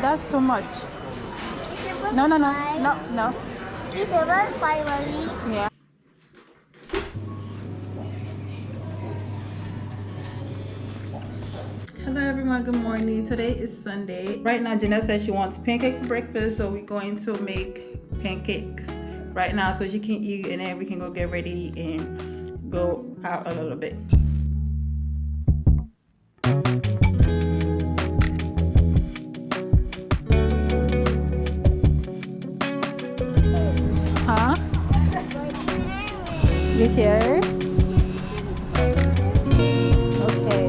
that's too much. No. It's about 5 only. Yeah. Hello everyone, good morning. Today is Sunday. Right now Janelle says she wants pancake for breakfast, so we're going to make pancakes right now so she can eat, and then we can go get ready and go out a little bit. Huh? You here? Okay.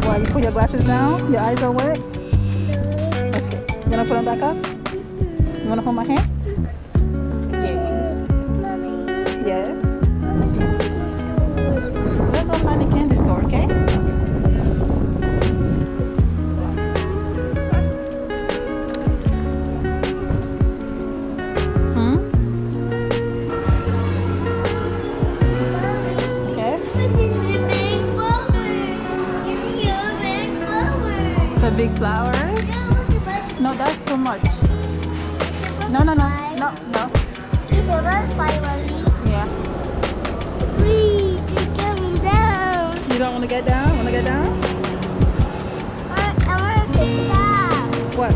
Well, you put your glasses down? Your eyes are wet? Okay. You wanna put them back up? You wanna hold my hand? Yeah. Yes. Let's go find the candy store, okay? The big flowers? No, that's too much. No. It's about 5 only. Yeah. Please, you're coming down. You don't want to get down? Want to get down? I want to take it up. What? I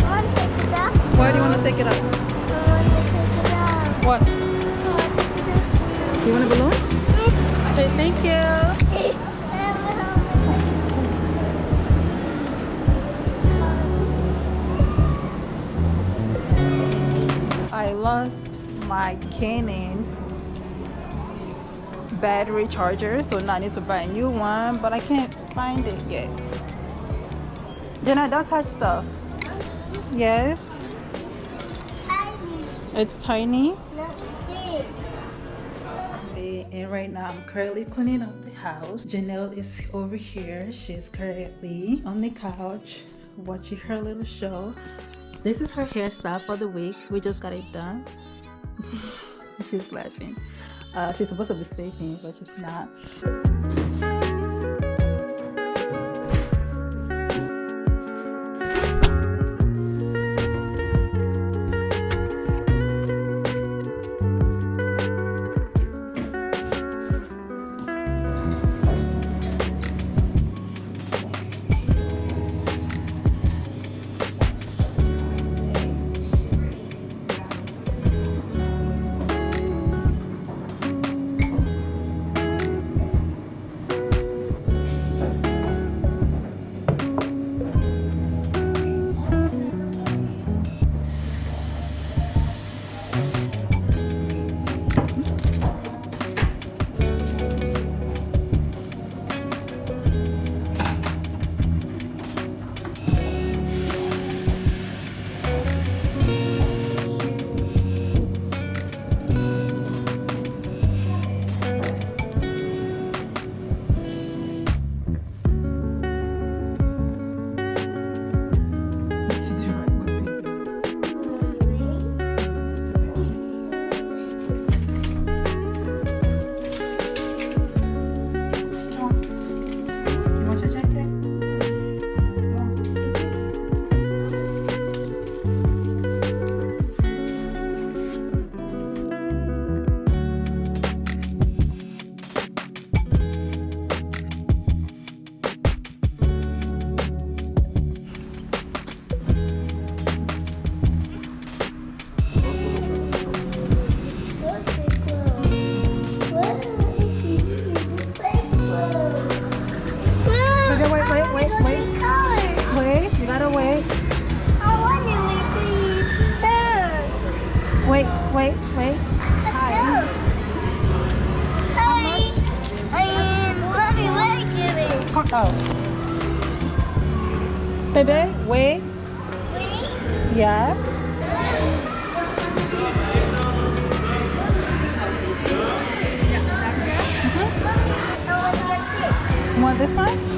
want to take it up. Why do you want to take it up? I want to take it up. What? I want to take it up. You want a balloon? Say thank you. I lost my Canon battery charger, so now I need to buy a new one, but I can't find it yet. Jenna, don't touch stuff. Yes? Tiny. It's tiny. Not big. And right now I'm currently cleaning up the house. Janelle is over here. She's currently on the couch watching her little show. This is her hairstyle for the week. We just got it done. She's laughing. She's supposed to be sleeping, but she's not. Wait. Hi. Hi. Mommy, what are you doing? Oh. Baby, wait. Wait. Yeah. I want to You want this one?